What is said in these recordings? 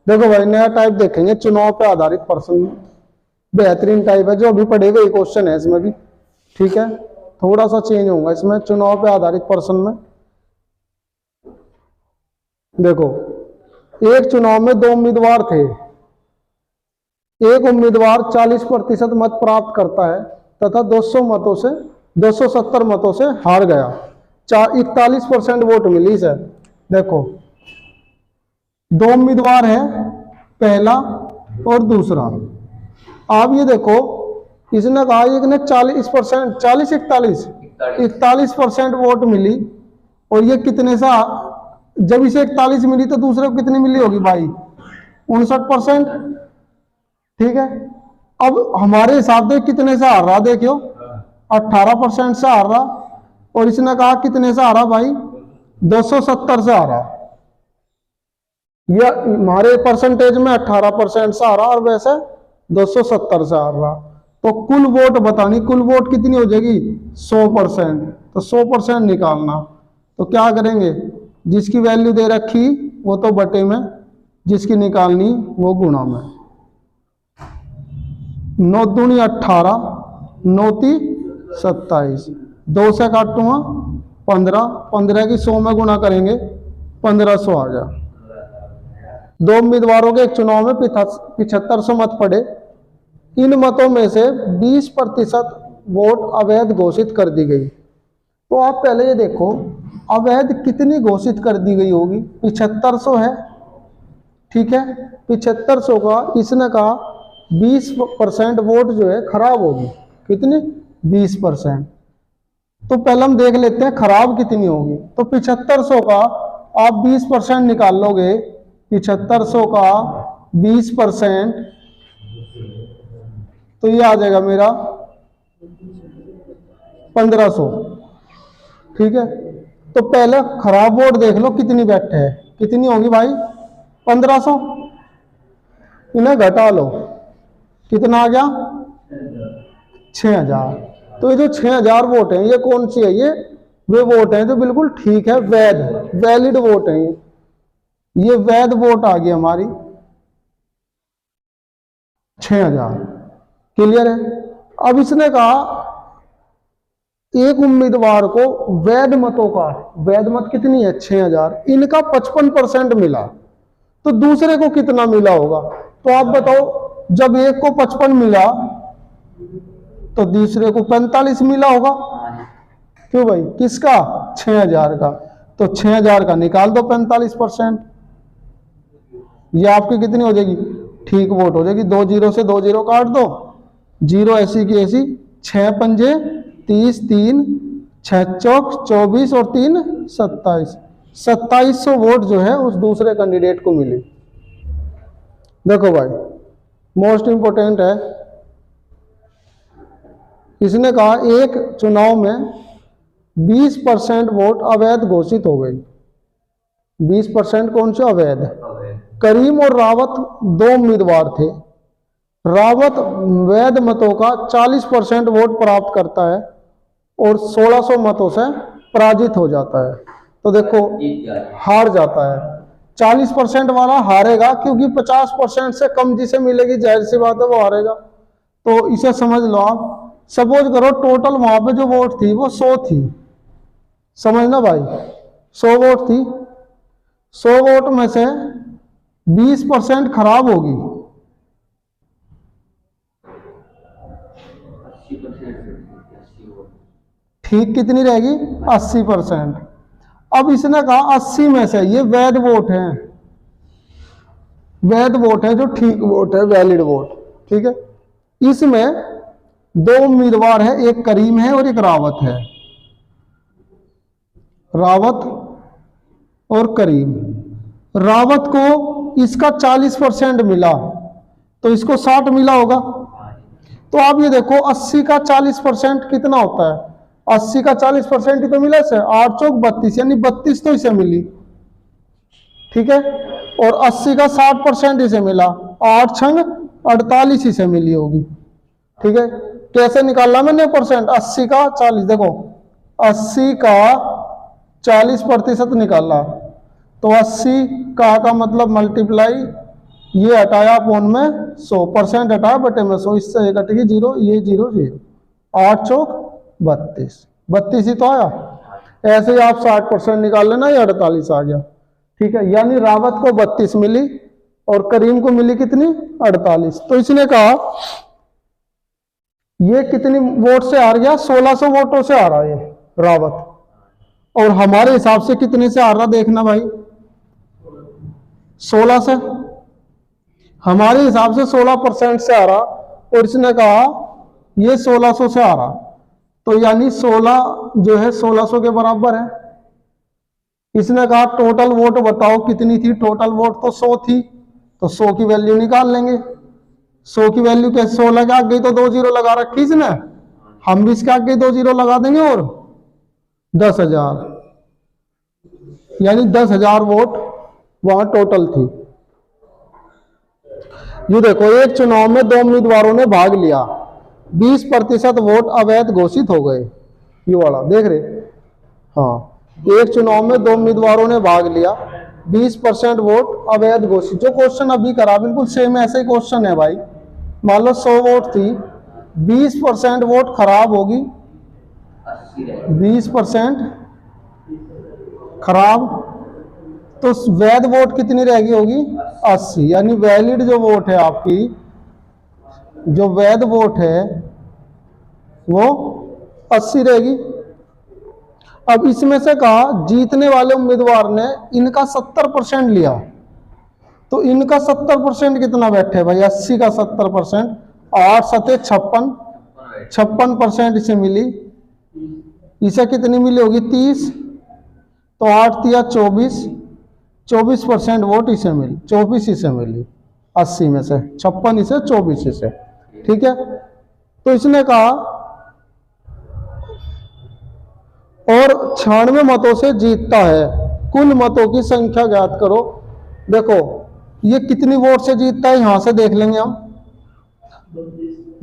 देखो भाई नया टाइप देखेंगे, चुनाव पे आधारित प्रश्न। बेहतरीन टाइप है, जो अभी पढ़ेगा ये क्वेश्चन है इसमें भी। ठीक है, थोड़ा सा चेंज होगा इसमें चुनाव पे आधारित प्रश्न में। देखो, एक चुनाव में दो उम्मीदवार थे। एक उम्मीदवार 40% मत प्राप्त करता है तथा 270 मतों से हार गया। 41% वोट मिली इसे। देखो, दो उम्मीदवार है, पहला और दूसरा। आप ये देखो, इसने कहा एक ने 40%, 41% वोट मिली, और ये कितने सा, जब इसे 41 मिली तो दूसरे को कितनी मिली होगी भाई? 59%। ठीक है, अब हमारे हिसाब से कितने से हार रहा देखियो, 18% से हार रहा, और इसने कहा कितने से हारा भाई? 270 से हारा। यह हमारे परसेंटेज में 18% से हारा और वैसे 270 से हार रहा। तो कुल वोट बतानी, कुल वोट कितनी हो जाएगी? 100%। तो 100% निकालना, तो क्या करेंगे? जिसकी वैल्यू दे रखी वो तो बटे में, जिसकी निकालनी वो गुणा में। 9 दूनी 18, 9 ती 27, 2 से काटूंगा 15, 15 की 100 में गुणा करेंगे 1500 आ गया। दो उम्मीदवारों के एक चुनाव में 7500 मत पड़े। इन मतों में से 20% वोट अवैध घोषित कर दी गई। तो आप पहले ये देखो, अवैध कितनी घोषित कर दी गई होगी? 7500 है। ठीक है, 7500 का इसने कहा 20% वोट जो है खराब होगी। कितनी? 20%। तो पहले हम देख लेते हैं खराब कितनी होगी। तो 7500 का आप 20% निकाल लोगे, 7500 का 20%, तो ये आ जाएगा मेरा 1500। ठीक है, तो पहले खराब वोट देख लो कितनी बैठे है, कितनी होगी भाई? 1500। इन्हें घटा लो, कितना आ गया? 6000। तो ये जो 6000 वोट हैं, ये कौन सी है? ये वे वोट हैं जो बिल्कुल ठीक है, वैलिड वोट हैं। ये वैध वोट आ गई हमारी 6000। क्लियर है? अब इसने कहा एक उम्मीदवार को वैध मतों का, वैध मत कितनी है? 6000, इनका 55% मिला, तो दूसरे को कितना मिला होगा? तो आप बताओ, जब एक को 55 मिला तो दूसरे को 45 मिला होगा। क्यों भाई? किसका? 6000 का। तो 6000 का निकाल दो 45%, ये आपकी कितनी हो जाएगी? ठीक वोट हो जाएगी। 2 जीरो से 2 जीरो काट दो, जीरो ऐसी की ऐसी, 6 पंजे 30, 3 6 चौक 24 और 3 27, 2700 वोट जो है उस दूसरे कैंडिडेट को मिली। देखो भाई, मोस्ट इंपोर्टेंट है, इसने कहा एक चुनाव में 20% वोट अवैध घोषित हो गई। 20% कौन से? अवैध। करीम और रावत दो उम्मीदवार थे। रावत वैध मतों का 40% वोट प्राप्त करता है और 1600 मतों से पराजित हो जाता है। तो देखो, हार जाता है। 40% वाला हारेगा, क्योंकि 50% से कम जिसे मिलेगी जाहिर सी बात है वो हारेगा। तो इसे समझ लो आप। सपोज करो टोटल वहां पे जो वोट थी वो 100 थी, समझना भाई, 100 वोट थी। 100 वोट में से 20% खराब होगी, ठीक कितनी रहेगी? 80%। अब इसने कहा 80 में से ये वैध वोट है, वैध वोट है जो ठीक वोट है, वैलिड वोट। ठीक है, इसमें दो उम्मीदवार है, एक करीम है और एक रावत है। रावत और करीम। रावत को इसका 40% मिला, तो इसको 60 मिला होगा। तो आप ये देखो, 80 का 40% कितना होता है? 80 का 40% ही तो मिला इसे, 8 चौक 32, यानी 32 तो इसे मिली। ठीक है, और 80 का 60% इसे मिला, 8 छंग 48 इसे मिली होगी। ठीक है, कैसे निकालना मैंने परसेंट? 80 का 40, देखो 80 का 40% निकाला, तो 80 का मतलब मल्टीप्लाई ये हटाया अपॉन में 100% हटाया बटे में 100, इससे ये कटेगी 0, ये 0 0, 8 चौक 32, 32 ही तो आया। ऐसे ही आप 60% निकाल लेना, ये 48 आ गया। ठीक है, यानी रावत को 32 मिली और करीम को मिली कितनी, 48। तो इसने कहा ये कितनी वोट से हार गया, 1600 वोटों से हारा ये रावत, और हमारे हिसाब से कितने से हार रहा देखना भाई, 16 से, हमारे हिसाब से 16% से हारा, और इसने कहा ये 1600 से हारा, तो यानी 16 जो है 1600 के बराबर है। इसने कहा टोटल वोट बताओ कितनी थी, टोटल वोट तो 100 थी, तो 100 की वैल्यू निकाल लेंगे। 100 की वैल्यू कैसे, 100 लगा गई तो 2 जीरो लगा रखी इसने, हम भी इसके आगे 2 जीरो लगा देंगे, और 10,000, यानी 10,000 वोट वहां टोटल थी। ये देखो, एक चुनाव में 2 उम्मीदवारों ने भाग लिया, 20% वोट अवैध घोषित हो गए, ये वाला देख रहे। हाँ, एक चुनाव में 2 उम्मीदवारों ने भाग लिया, 20% वोट अवैध घोषित। जो क्वेश्चन अभी करा बिल्कुल सेम ऐसे ही क्वेश्चन है भाई। मान लो 100 वोट थी, 20% वोट खराब होगी, 20% खराब, तो वैध वोट कितनी रहेगी होगी, 80। यानी वैलिड जो वोट है आपकी, जो वैध वोट है वो 80 रहेगी। अब इसमें से कहा जीतने वाले उम्मीदवार ने इनका 70% लिया, तो इनका 70% कितना बैठे भाई, 80 का 70%, 8 सते 56, 56% इसे मिली, इसे कितनी मिली होगी 30, तो 8 तिया 24, 24% वोट इसे मिली, 24 इसे मिली 80 में से, 56 इसे 24 इसे। ठीक है, तो इसने कहा और 96 मतों से जीतता है, कुल मतों की संख्या ज्ञात करो। देखो ये कितनी वोट से जीतता है, यहां से देख लेंगे हम,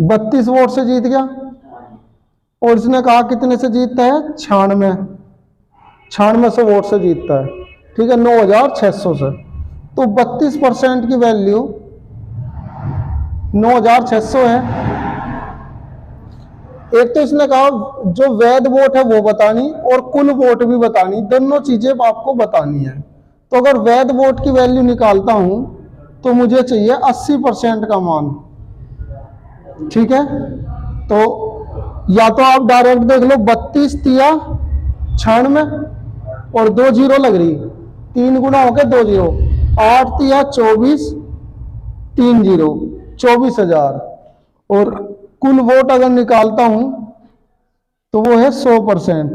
32 वोट से जीत गया, और इसने कहा कितने से जीतता है, 96 वोट से जीतता है। ठीक है, 9,600 से, तो 32% की वैल्यू 9,600 है। एक तो इसने कहा जो वैध वोट है वो बतानी, और कुल वोट भी बतानी, दोनों चीजें आपको बतानी है। तो अगर वैध वोट की वैल्यू निकालता हूं तो मुझे चाहिए 80% का मान। ठीक है, तो या तो आप डायरेक्ट देख लो, 32 तिया 96 और 2 जीरो लग रही, 3 गुना हो गए 2 जीरो, 8 तिया 24, 3 जीरो, 24,000, और कुल वोट अगर निकालता हूं तो वो है 100%।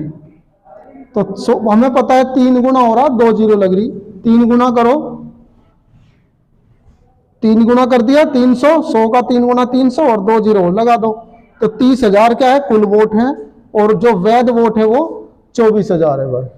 तो हमें पता है 3 गुना हो रहा, 2 जीरो लग रही, 3 गुना करो, 3 गुना कर दिया 300, 100 का 3 गुना 300 और 2 जीरो लगा दो, तो 30,000 क्या है कुल वोट है, और जो वैध वोट है वो 24,000 है भाई।